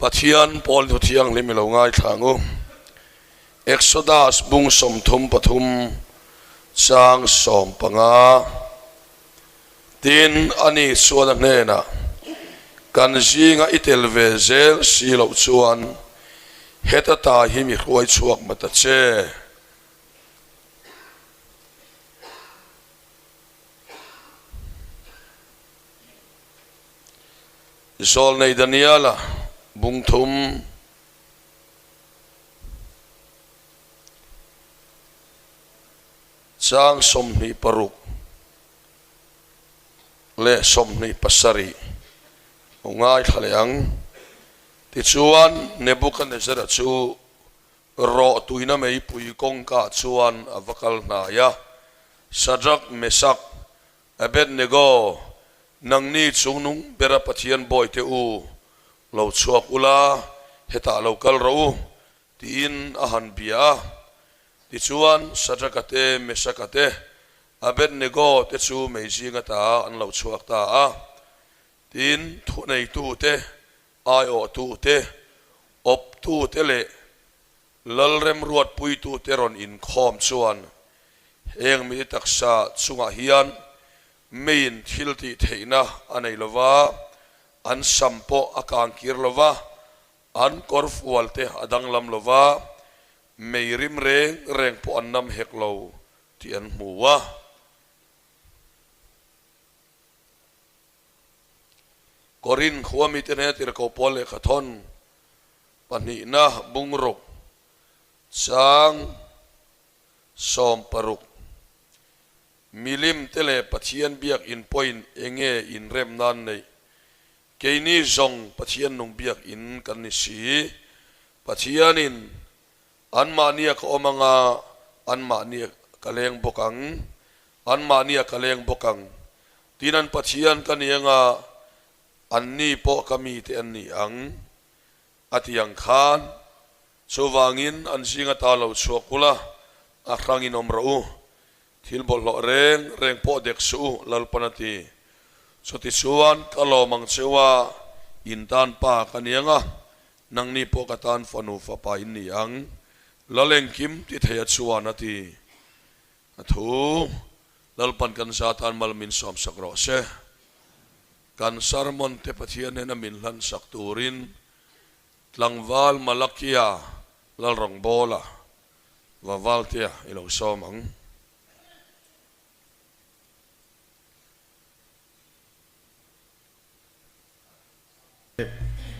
Pathian Paul thu thiang limilo ngai thangu Exodus bung som thum pathum sang som panga tin ani suana nena kan zinga itel vezel silo chuan heta ta himi khoi chuak mata che zol nei daniela bung thum sang som ni paruk le som ni pasari ngai thaleang ti chuan Nebuchadnezzar chu ro tuina mei pui kong ka chuan avakal na ya Shadrach Meshach Abednego nang ni chungnung bera pathian boy te u lo chuak ula heta local ro tin ahan bia ti chuan Shadrach ate Meshach ate Abednego te chu mei jinga ta an lo chuak ta a tin thu nei tu te ai o tu te op tu te le lalrem ruat pui tu te ron in khom chuan eng mi taksa chunga hian main thilti theina anei lova an sampo akang kir lova an korfual te adang lam lova meirim reng po annam heklo ti an muwa Korin khuami tene tir ko pole khathon pani na bungrok sang som paruk milim tele pathian biak in point enge in rem nan nei keini zong pathian nung biak in kan ni si pathianin anmania ko omanga anmania kaleng bokang anmania kaleng bokang tinan pathian kanianga anni po kami te anni ang atiang khan chuwangin an singa ta lo chuakula akrangin omrau thilbol lo reng po dek su lalpanati soti chuan kalo mang chewa intan pa kanianga nangni po katan fanu fa pa inni ang laleng kim ti thaya chuan ati athu lalpan kan satan malmin som sakro se kan sarmon te pathian na minlan sakturin tlangwal malakia lalrong bola wavaltia ilo somang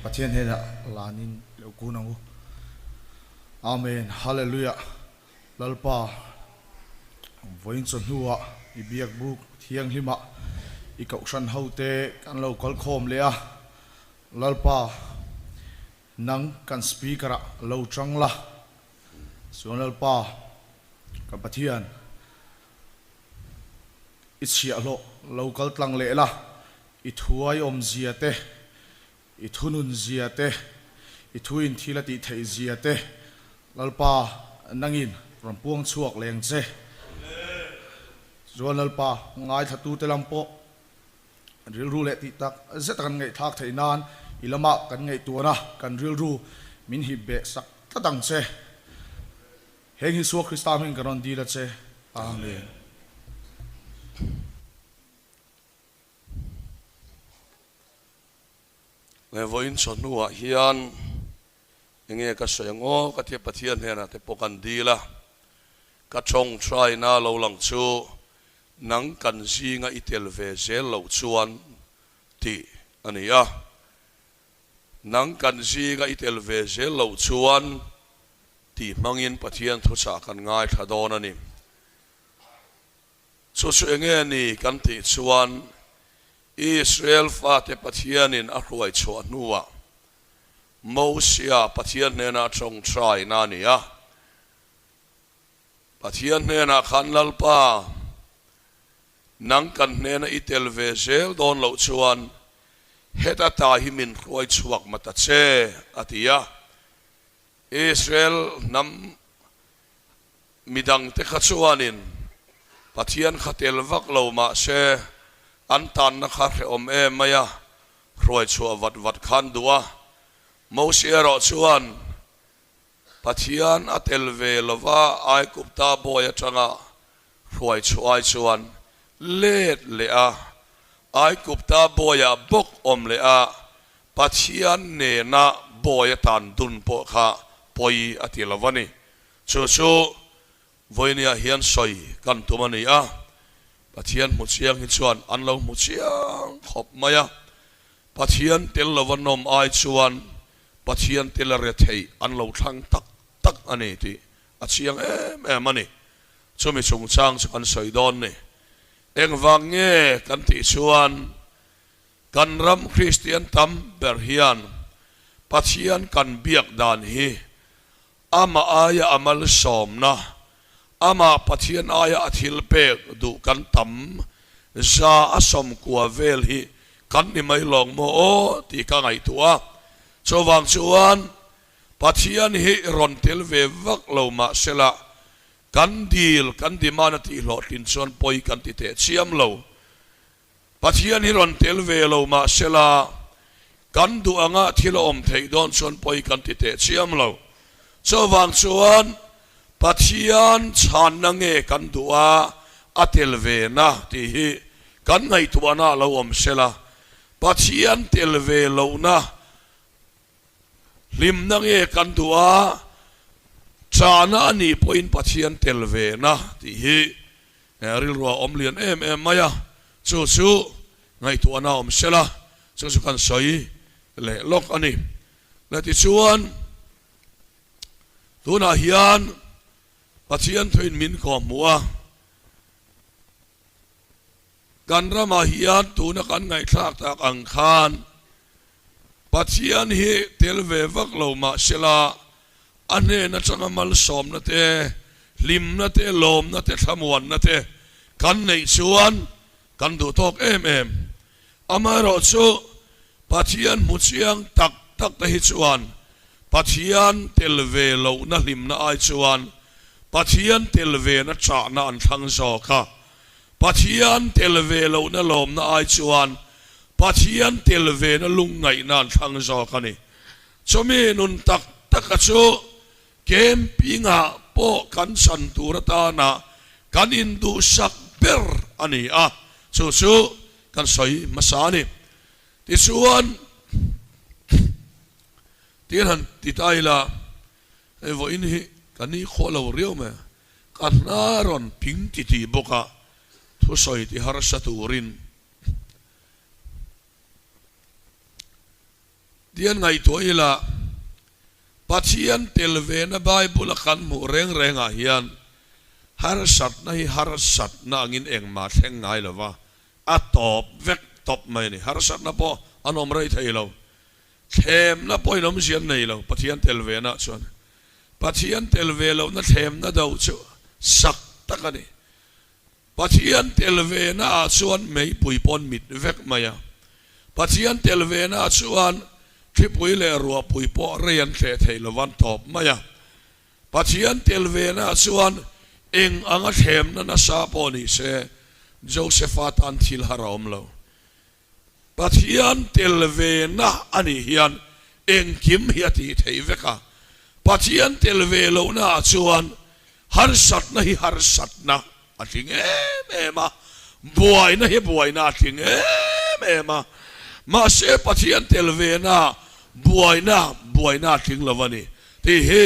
pathian hena lanin lokunangu amen hallelujah lalpa voin son huwa ibiak buk thiang lima ikau san haute kan lo kol khom le a lalpa nang kan speaker lo changla so lalpa ka pathian ichia lo local tlang le la ithuai om ziate ithunun ziate ithuin thilati thei ziate lalpa nangin rampuang chuak leng che zuan lalpa ngai thatu te lampo ril ru le ti tak zet kan ngai thak theinan ilama kan ngai tuana kan ril ru min hi be sak tatang che heng hi so Krista min karon di la che amen le voin sonua hian enge ka soyango ka te pathian hena te pokan dila ka chong try na lo lang chu nang kan zinga itel ve zel lo chuan ti ania nang kan zinga itel ve zel lo chuan ti mangin pathian thu sa kan ngai thadon ani chu enge ni kan ti chuan Israel fa te pathianin a hruai chuan nuwa Mosia pathian nena chong try na nia pathian nena khan lalpa nang kan nena itel ve zel don lo chuan heta ta himin hruai chuak mata che atia Israel nam midang te khachuanin pathian khatel vak lo ma se an tan na kha om e maya roi chua wat khan duwa Moses ro chuan Pathian atel ve lova ai kupta boya changa ruai chuai chuan let le a ai kupta boya bok om le a Pathian ne na boya tan dun po kha poi atilavani chu chu voinia hian soi kan tumani a Pathian mu chiang hi chuan an lo mu chiang khop maya Pathian tel lovanom ai chuan Pathian tel re thei an lo thang tak tak ani ti a chiang em ani chumi chung chang chu kan soi don ni eng wang nge kan ti chuan kan ram Christian tam ber hian Pathian kan biak dan hi ama aya amal som na ama Pathian aya athil pek du kan tam za asom kwa vel hi kan ni mai long mo o ti ka ngai tua chowang chuan Pathian hi ron tel ve vak lo ma sela kan dil kan dimana ti lo tin chuan poi kan ti te chiam lo Pathian hi ron tel ve lo ma sela kan du anga thilo om thei don chuan poi kan ti te chiam lo chowang chuan Pathian chan na nge kan dua atel ve na ti hi kan ngai tuana lo om sela Pathian tel ve lo na lim na nge kan dua chana ani point Pathian tel ve na ti hi ril ro om lian em maya chu chu ngai tuana om sela chu chu kan soi le lok ani la ti chuan tuna hian Pathian thuin min ko mua kan rama hian tuna kan ngai thak tak ang khan Pathian hi tel ve vak lo ma sela ane na changa mal som na te lim na te lom na te thamuan na te kan nei chuan kan du tok em amaro chu Pathian mu chiang tak tak ta hi chuan Pathian tel ve lo na lim na ai chuan Pathian tel ve na cha na an thang zo kha Pathian tel ve lo na lom na ai chuan Pathian tel ve na lung ngai na an thang zo kha ni chomi nun tak tak chu kem pinga po kan san turata na kan indu sak ber ani a chu chu kan soi masani ti chuan tiran titaila evo in hi kani kholo riu me kan naron ping ti boka thu soi ti har saturin dian ngai toila Pathian tel ve na Bible kan mu reng a hian har sat na hi har sat na angin eng ma thleng ngai lova a top vek top mai ni har sat na po anom rei thailo them na poinom sian nei lo Pathian tel ve na chuan Pathian tel ve lo na them na do chu sak takani Pathian tel ve na chuan mei pui pon mit vek maya Pathian tel ve na chuan thipui le ruwa pui po rian the thailo van top maya Pathian tel ve na chuan eng anga them na sa po ni se Josephat an thil harom lo Pathian tel ve na ani hian eng kim hiati thei veka Pathian tel ve lo na chuan har sat na hi har sat na ating ema buai na hi buai na ating ema ma se Pathian tel ve na buai na ating lovani ti he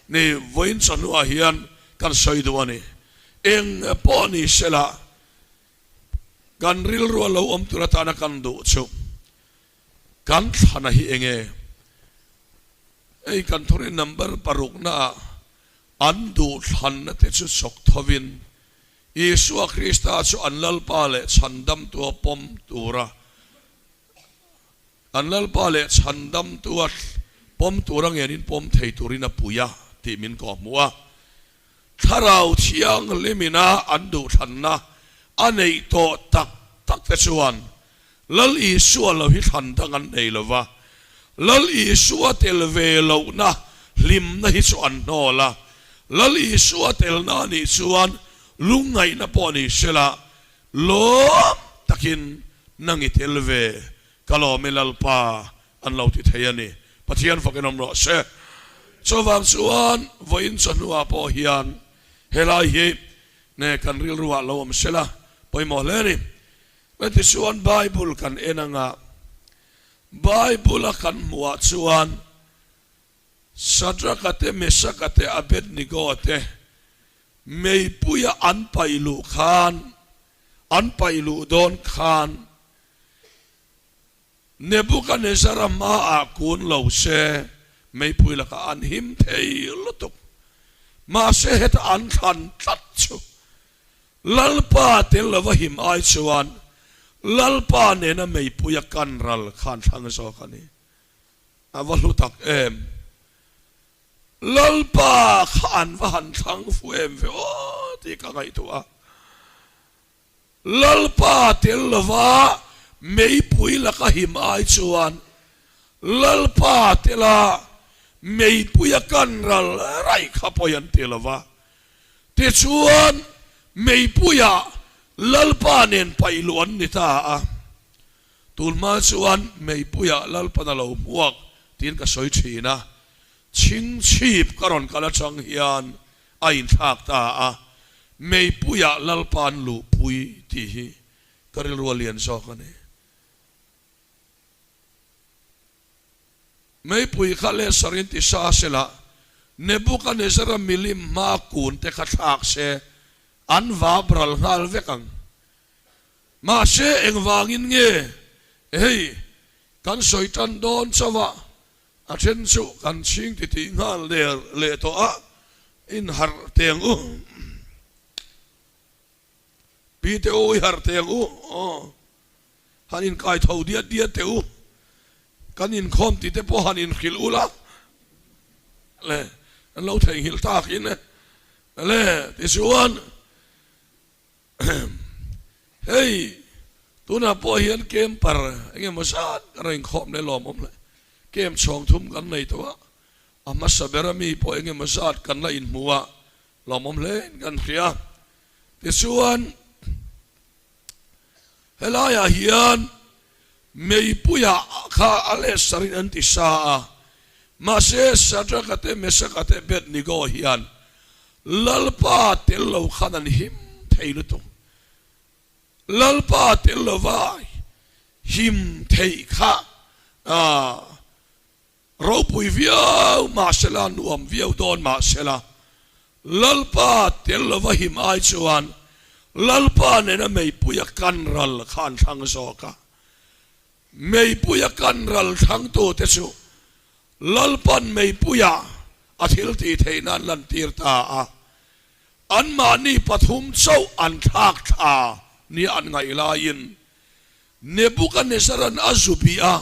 ni voin sanu a hian kan soi duani eng poni sela kan ril ro lo om turata na kan du chu kan thana hi enge ei kan thore number paruk na andu than na te chu sok thovin Yesu Krista chu anlal pale chandam tu pom tura anlal pale chandam tu pom turang yanin pom thei turina puya ti min ko muwa tharau thiang lemina andu thanna anei to tak tak te chuan lal Yesu lo hi than dangan nei lova lal Yesu tel ve lo na lim na hi chuan no la lal Yesu tel na ni chuan lungai na po ni sela lom takin nangi tel ve kalo melal pa an lo ti thayani pathian fakinom ro se chowang chuan voin chonua po hian helai hi ne kan ril ruwa lo am sela poimo leni meti chuan bible kan enanga bible kan muwa chuan Sadrakate Mesakate Abednego te mei puya anpailu khan anpailu don khan Nebuchadnezzar ma akun lo se mei puya ka an him thei lutuk ma se het an khan tatchu lalpa tel lawahim ai chuan lalpa ne na mei puya kanral khan thang so khani avalutak lalpa khan van thang fuem ve o ti ka ngai tua lalpa tel lawa mei pui la ka him ai chuan lalpa tela mei puya kanral rai kha poyan telawa te chuan mei puya lalpa nen pailuan ni ta a tulma chuan mei puya lalpa na lo muak tin ka soi thina ching chip karon kala chang hian ain thak ta a mei puya lalpan lu pui ti hi karil rualian so kane mei pui khale sarin ti sa sela Nebuchadnezzar milim ma kun te khathak se an va bral ngal vekang ma se eng wangin nge hey kan soitan don chawa achen chu kan ching ti ngal le to a in har teng u pi te o har teng u hanin kai thau dia te u kan in khom ti te po hanin khil ula le an lo thei hil ta khin le ti suan hey tuna po hian kem par nge masat rain khom le lom om le kem chong thum kan nei to ama saberami po nge masat kan la in muwa lom om le kan khia ti suan helaya hian mei puya kha ale sarin anti sa ma se Sadrakate Mesakate Abednego hian lalpa tel lo khanan him theilu tu lalpa tel lo vai him thei kha ro pui viau ma sela nuam viau don ma sela lalpa tel lo va him ai chuan lalpa ne na mei puya kanral khan thang zoka mei puya kanral thang to te chu lalpan mei puya athil ti theinan lan tir ta a an ma ni pathum chau an thak tha ni an ngai lain Nebuchadnezzar an azubia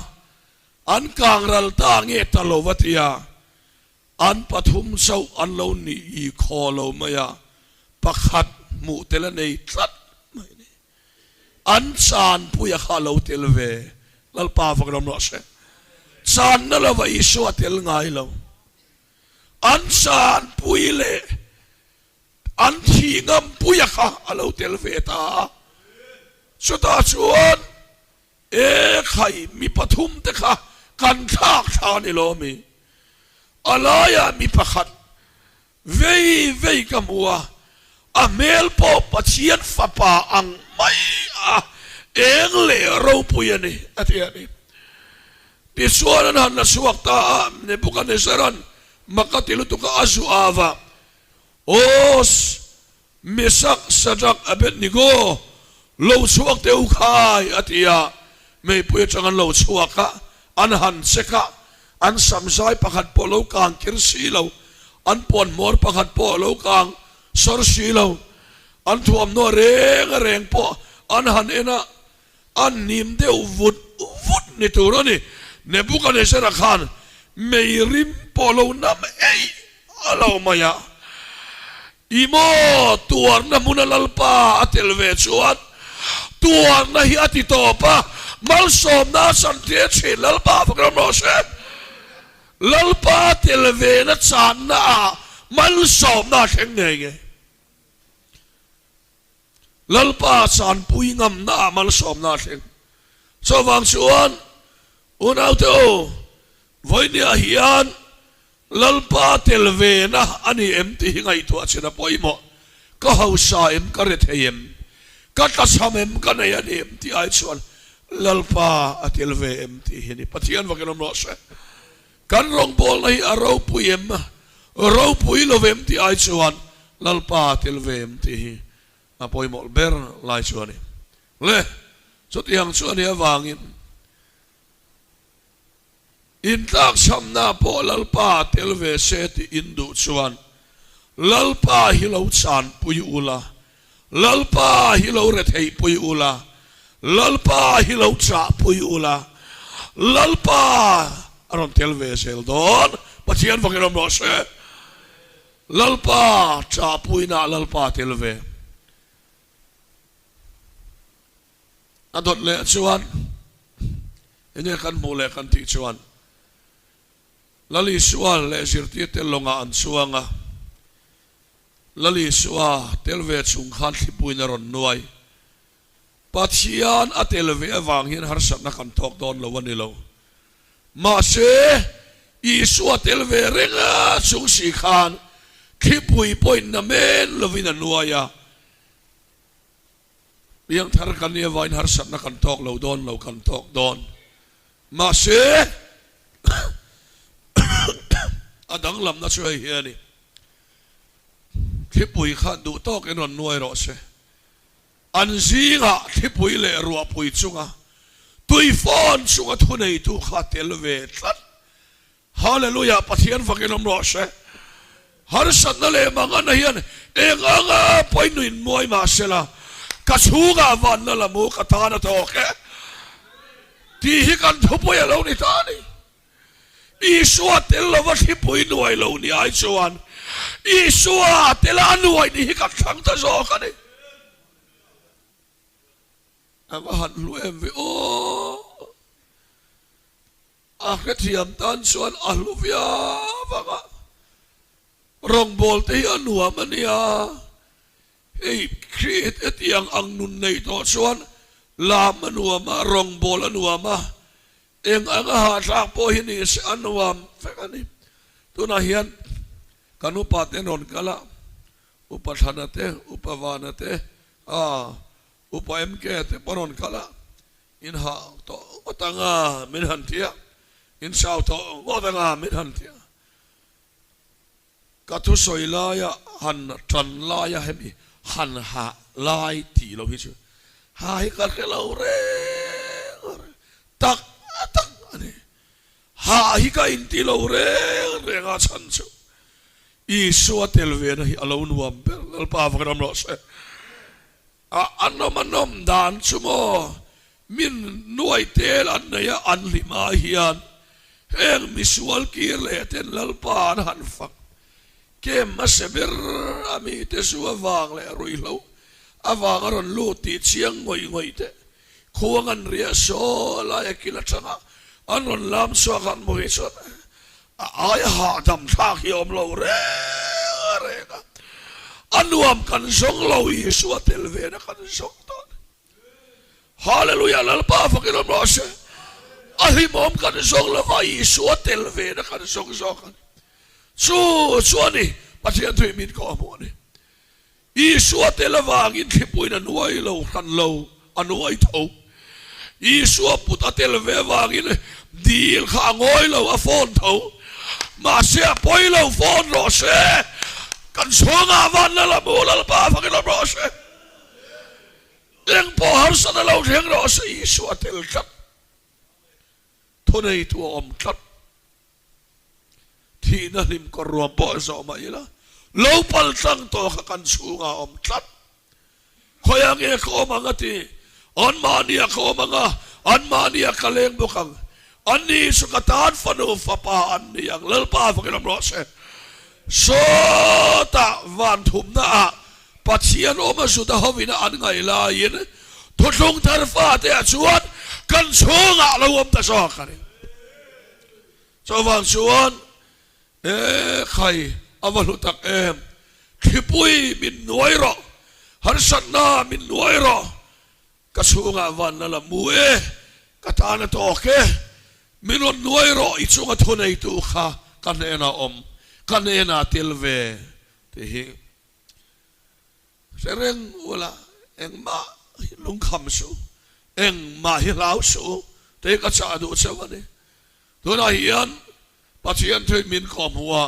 an kangral ta nge talowatia an pathum chau an lo ni I kholo maya pakhat mu tela nei tlat mai ni an chan puya khalo telve lalpa fakram no se chan na la vai so tel ngai lo an chan puile an thingam puya kha alo telve ta chuta chuan khai mi pathum te kha kan thak tha ni lo mi alaya mi pakhat vei kamua a mel po pathian fapa ang mai a eng le ro puyani atiani ti suanan han na suakta Nebuchadnezzar makatilu tu ka azu ava os Mesak Sadrak Abednego lo suak te ukhai atia mei puya changan lo suaka an han seka an samsai pakhat po lo kang kirsi lo an pon mor pakhat po lo kang sor si lo an thuam no reng po an han ena an nim de vut ni turani Nebuchadnezzar khan mei rim po lo nam ei alo maya imo tuar na munalalpa atelve chuan tuar na hi ati topa mal som na san te chi lalpa fakram no se lalpa telve na chan na mal som na theng nge lalpa chan pui ngam na mal som na theng so wang chuan unau to voi ni hian lalpa telve na ani empty ngai tu achina poimo ka hausa em ka retheyem ka tasamem ka nei ani empty ai chuan lalpa atelve empty hini pathian vakelom ro se kan rong bol nei aro puiem ro pui lo empty ai chuan lalpa atelve empty hi a poimo ber lai chuani le chot yang chuani awangin in tak samna po lalpa telve seti indu chuan lalpa hilo chan pui ula lalpa hilo rethei pui ula lalpa hilo cha pui ula lalpa aron telve sel don pathian vakerom ro se lalpa cha pui na lalpa telve adot le chuan ene kan mole kan ti chuan lali sual le zirti telonga an suanga lali suwa telve chung khan thipuina ron nuai pathian atelve awangin harsat na kan thok don lowani lo ma se isu atelve renga chung si khan thipui point na men lovina nuaya yang thar kan ni vain harsat na kan thok lo don lo kan thok don ma se adang lam na chuai hiani thipui kha du tok enon nuai ro se an zinga thipui le ruwa pui chunga tui phone chunga thunei tu kha telve tlat hallelujah pathian vakelom ro se har satna le manga na hian enganga poinuin moi ma sela ka chunga van na lamu ka ta na to ke ti hi kan thupoi lo ni ta ni Isua tela vati pui nuai lo ni ai chuan Isua tela nuai ni hikat sang ta zo ka ni anga han luem vi o aketiam tan chuan aluvia vaga rong bol te anua mania ei create etiang ang nun nei to chuan la manua ma rong bol anua ma eng anga ha sak po hini se anuam fekani tuna hian kanu patenon kala upathanate upavanate upa mk te paron kala in ha to otanga minhantia in sao to otanga minhantia katu soilaya han tran laya hemi han ha lai ti lo hi chu hai ka khelo re tak ani ha hi ka inti lo re nga chan chu isu telve na hi alone wam bel pa vakram ro se anom dan chumo min nuai tel an ya an lima hian eng misual kir le ten lalpan han fak ke maseber ami te suwa wang le rui lo awang ron lu ti chiang ngoi te khuangan ria so la ya kila changa anon lam so kan mo hi so ai ha dam tha hi om lo re ka anuam kan song lo Yesu telve na kan song ton hallelujah lal pa fakir mo se ahi mom kan song la vai Yesu telve na kan song kan so ni pathian tu mit ko mo ni Yesu telva ngin thipui na nuai lo kan lo anuai tho Yesu puta telve wangin dil kha ngoi lo a phone tho ma se poi lo phone ro se kan songa van la bola pa fa ke ro se eng po har sa lo theng ro se Yesu tel kat thonei tu om kat thi na lim ko ro po so ma ila lo pal sang to kan sunga om kat khoyang e ko mangati on mania ko manga an mania kaleng bukang ani sukatan fanu fapa ani yang lalpa fa ke ro se so ta van thum na pathian oma su ta hovina an ngai la yin thutlung thar fa te chuan kan chunga lo om ta so ka ni so wang chuan khai avalu tak em khipui min noiro har sanna min noiro ka chunga van na la mu katana to ke minon nuai ro ichunga thunei tu kha kanena kanena tilve te hi sereng wala eng ma lung kham su eng ma hi lau su te ka cha du chawani tuna hian pathian thei min kom huwa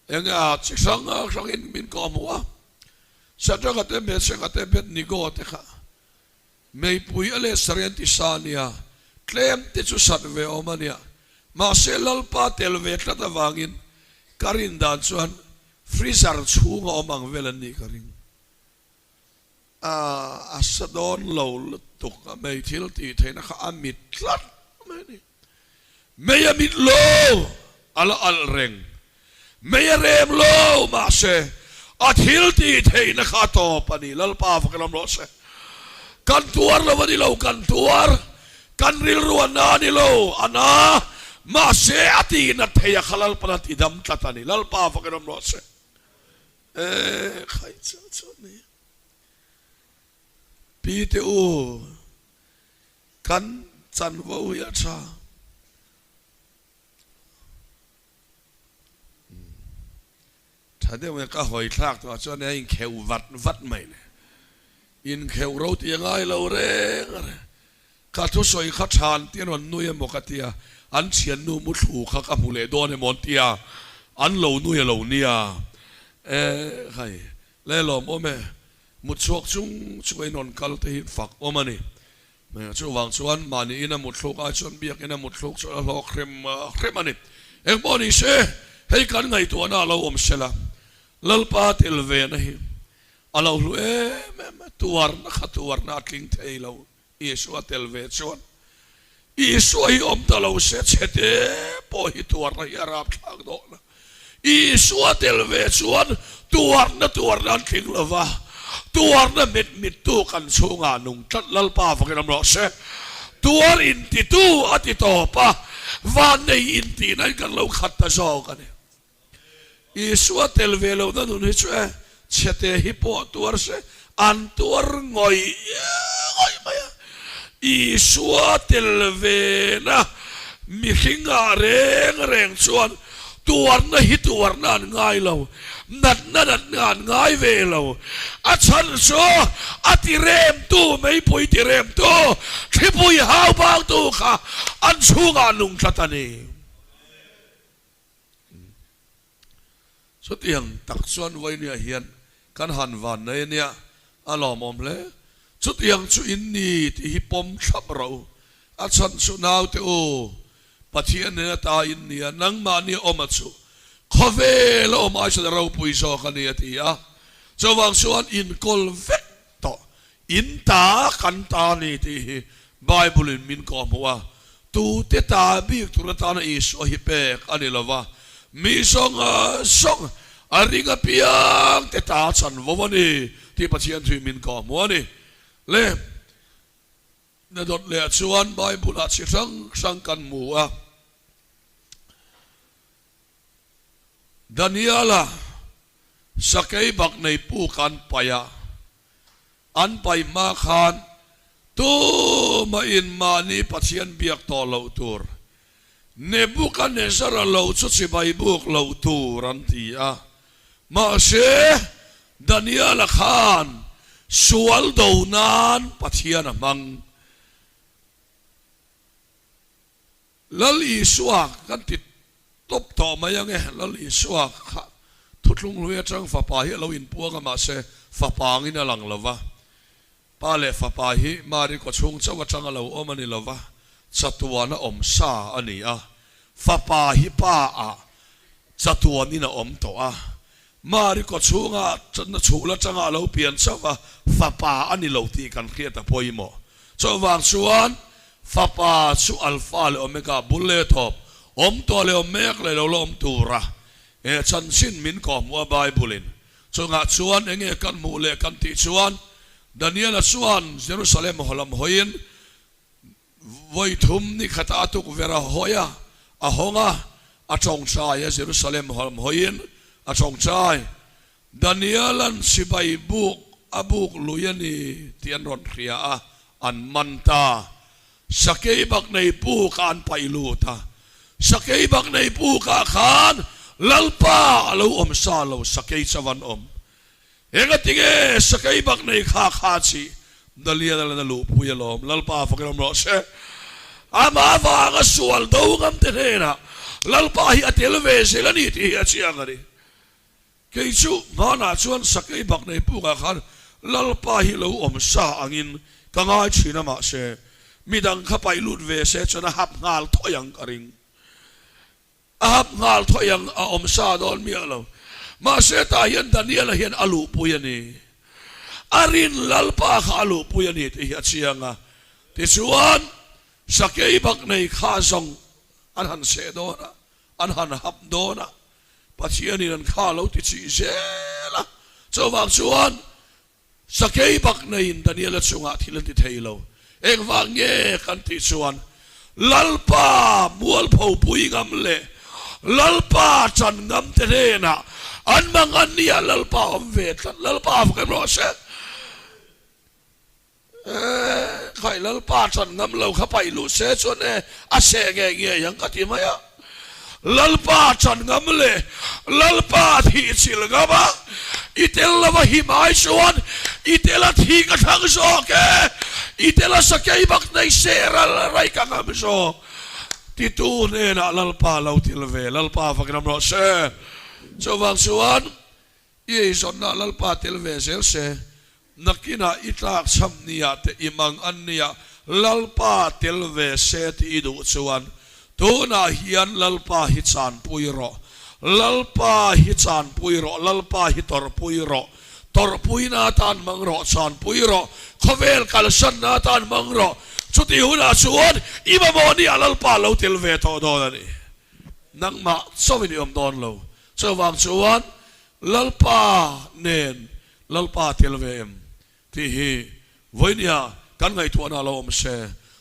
eng a chisang in min kom huwa satanga te me se ka te bet ni go te kha mei pui ale sarenti sania klem te chu sat ve omania ma se lalpa tel ve tlata wangin karin dan chuan freezer chunga omang velani karing asadon lo tuk mei thil ti theina kha amit tlat meni mei amit lo al reng mei rem lo ma se athil ti theina kha to pani lalpa fakalam lo se kan tuar lo wani lo kan tuar kan ril ruan na ni lo ana ma se ati na theya khalal panat idam tlatani lalpa fakalam lo se khai cha ni pite u kan chan wo ya cha thade we ka hoi thak to cho ne in kheu vat mai ne in kheu ro ti ngai lo re ka thu soi kha than ti non nu ye mokatia an chian nu mu thu kha ka mu le do ne mon tia an lo nu ye lo nia khai le lom o me một chuộc chung non kal te hin fak omani me chu wang chuan mani ina một thuk a chuan biak ina một thuk chu lo khrem ani eng boni se hei kan ngai tu na lo om sela lalpa tel ve na hi alo lu me tuar na khatuar na tling thei lo isu tel ve chuan isu hi om ta lo se chete po hi tuar na yarap thak do na isu tel ve chuan tuar na tling lova tuar na mit tu kan chunga nung tlat lalpa fakinam ro se tuar in ti tu ati to pa van nei in ti nai kan lo khat ta zo kan isua tel velo da nun hi chue chete hi po tuar se an tuar ngoi maya isua tel ve na mi hinga reng chuan tuar na hi tuar na ngai lo nat ngai ve lo a chan so ati rem tu mei pui ti rem tu thi pui hau bang tu kha an chunga nung tlatani so tiang tak chuan vai nia hian kan han van nei nia alom om le chu tiang chu in ni ti hi pom thap ro a chan chu nau te o pathian ne ta in nia nang ma ni om chu khove lo mai sa ro pui so khani atia so wang suan in kol vet to in ta kan ta ni ti bible in min ko mowa tu te ta bi tu ta na is o hi pe ani lova mi song aringa piang te ta chan wo ni ti pathian thui min ko mo ni le na dot le chuan bible a chi sang kan mu a Daniela sakai bak nei pu kan paya an pai ma khan tu ma in ma ni pathian biak to lo tur Nebuchadnezzar lo chu chi bai buk lo tur an ti a ma se Daniela khan sual do nan pathian amang lal iswa kan ti top to mayang lal iswa thutlung luya chang fa pa hi lo in puanga ma se fa pangin alang lova pa le fa pa hi mari ko chung chawa chang lo omani lova chatuana om sa ani a fa pa hi pa a chatuani na om to a mari ko chunga chana chula changa lo pian chawa fa pa ani lo ti kan khiata poimo so wang suan fa pa su alpha le omega bulle top om to le omek le lo om tura chan sin min ko mo bible in so nga chuan enge kan mu le kan ti chuan Daniel chuan Jerusalem holam hoin voi thum ni khata atuk vera hoya a honga a chong chai Jerusalem holam hoin a chong chai Daniel an sibai buk abuk luyani tian ron khria an manta sakei bak nei pu kan pailu ta sakei bak nei pu ka khan lalpa alo om sa lo sakei chawan om enga tinge sakei bak nei kha kha chi dalia dal na lu pu yalom lalpa fakiram ro se ama va ga sual do ngam te na lalpa hi atel ve se la ni ti achia ngari ke chu mana chuan sakei bak nei pu ka khan lalpa hi lo om sa angin kangai china ma se midang khapai lut ve se chana hap ngal thoyang karing hap ngal thoyang a om sa don mi alo ma se ta hian Daniel hian alu puyani arin lalpa kha alu puyani te hi chianga ti chuan sakei bak nei kha zong an han se dona an han hap dona pachiani an kha lo ti chi zela chowang chuan sakei bak nei Daniel chunga thilan ti theilo eng wang nge kan ti chuan lalpa mual phau pui ngam le lalpa chan ngam te na an mang an nia lalpa om ve lalpa kan ro se khai lalpa chan ngam lo kha pai lu se chon e a se nge yang ka ti maya lalpa chan ngam le lalpa thi chil ga ba itel lava hi mai chuan itela thi ka thang so ke itela sakei bak nei seral rai ka ngam so ti tu ne na lalpa lo til ve lalpa fakram ro se chowang chuan ye son na lalpa til ve sel se nakina itlak sam nia te imang an nia lalpa til ve se ti du chuan tu na hian lalpa hi chan puiro lalpa hi chan puiro lalpa hi tor puiro tor puina tan mangro chan puiro khovel kal san na tan mangro chuti huna chuan ima moni lalpa lo til ve to do ani nang ma sovini om don lo chowang chuan lalpa nen lalpa til ve em ti hi voinia kan ngai tuana lo om se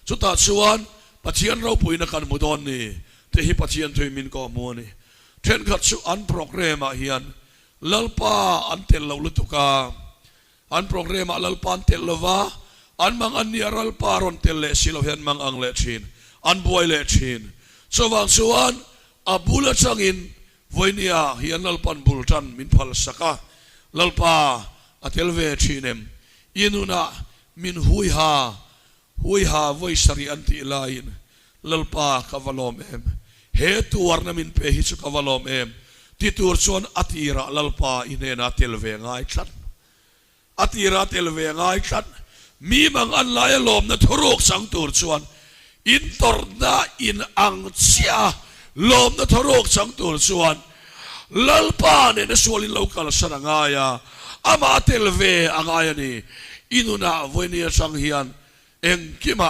chuta chuan pachian ro puina kan mudon ni te hi pachian thoi min ko mo ni then khat chu an program a hian lalpa an tel lo lutuka an program a lalpa an tel lova an mang an ni lalpa ron tel le silo hian mang ang le thin an boy le thin chowang chuan abula changin voinia hian lalpan bultan min phal saka lalpa atel ve thinem inuna min huiha voisari anti lain lalpa kavalom em he tuar na min pe hi chu kavalom em ti tur chon atira lalpa inena telve ngai thlat atira telve ngai thlat mi mang an lai lom na thorok sang tur chuan in torna in ang chia lom na thorok sang tur chuan lalpa ne na sualin local sanangaya ama telve angaya ni inuna voinia sang hian eng kima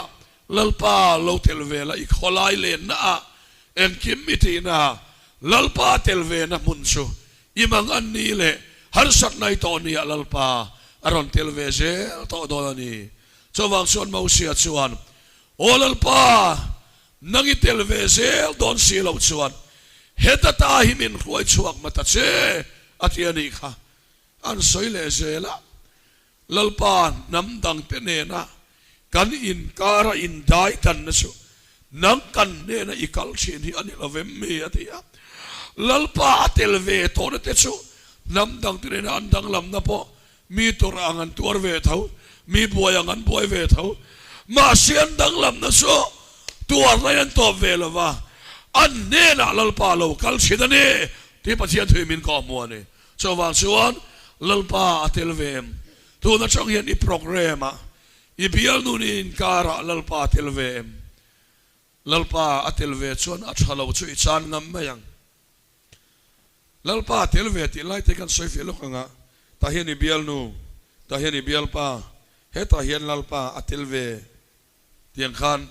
lalpa lo telve la ikholai le na eng kim mitina lalpa telve na munsu imang anni le har sak nai to ni lalpa aron telve je to dolani chowang son mausia chuan o lalpa nangi telve je don si lo chuan heta ta himin khoi chuak mata che atiani kha an soile zela lalpa namdang tenena kan in kara in dai tan na su nang kan ne na ikal chin hi ani lovem me atia lalpa telve to na te chu namdang tenena andang lam na po mi torangan tuar ve thau mi boyangan boy ve thau ma sian dang lam na so tuar na yan to ve lova an ne na lalpa lo kal chidane ti pachian thui min ko mo ne chowang chuan lalpa telvem tu na chong hian I programa I bial nunin kara lalpa telvem lalpa atelve chuan a thalo chu I chan ngam mayang lalpa telve ti lai te kan soi felo kanga ta hian I bial nu ta hian I bial pa he ta hian lalpa atelve tiang khan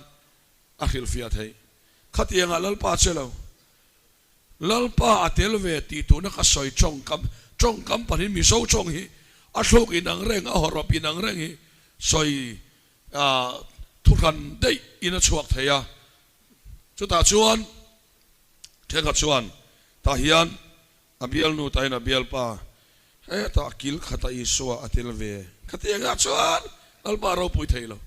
akhil fiat hai khatianga lalpa chelo lalpa atelve ti tu na ka soi chong kam panin mi so chong hi a thlok inang reng a horop inang reng hi soi thukan dei ina chuak theya chuta chuan thengka chuan ta hian abial nu ta ina bial pa he ta kil khata I suwa atel ve khatianga chuan alpa ro pui theilo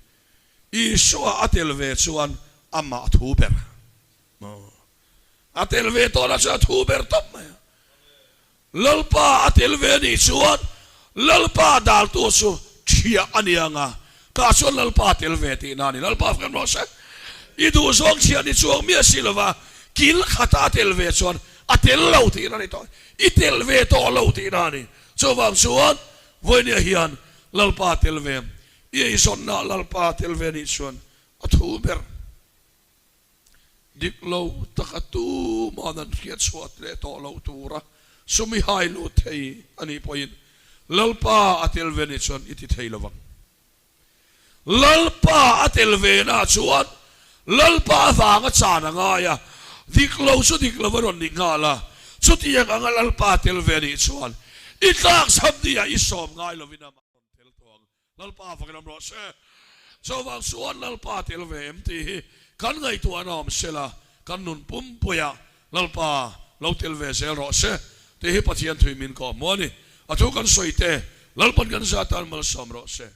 Isua atel ve chuan ama thu ber atel ve to na cha thu ber top mai lalpa atel ve ni chuan lalpa dal tu su thia anianga ka chuan lalpa atel ve ti na ni lalpa kan ro sa idu zong chia ni chuang mi silova kil khata atel ve chuan atel lo ti na ni to itel ve to lo ti na ni chuwang chuan voinia hian lalpa atel ve i son na lalpa atel ve ni chuan athu ber diklo takatu manan khiat suat le to lo tura sumi hai lu thei ani point lalpa atel ve ni chuan iti thei lawang lalpa atel ve na chuan lalpa wanga chana nga ya diklo su diklo varon ni nga la chuti yang anga lalpa atel ve ni chuan itlak sabdia isom ngai lovina ma tel tong lalpa fakam ro se chowang suan lalpa atel ve mti kan ngai tu anom sela kan nun pumpuya lalpa lotel ve sel ro se te hi pathian thui min ko moni athu kan soite lalpan kan zatan mal som ro se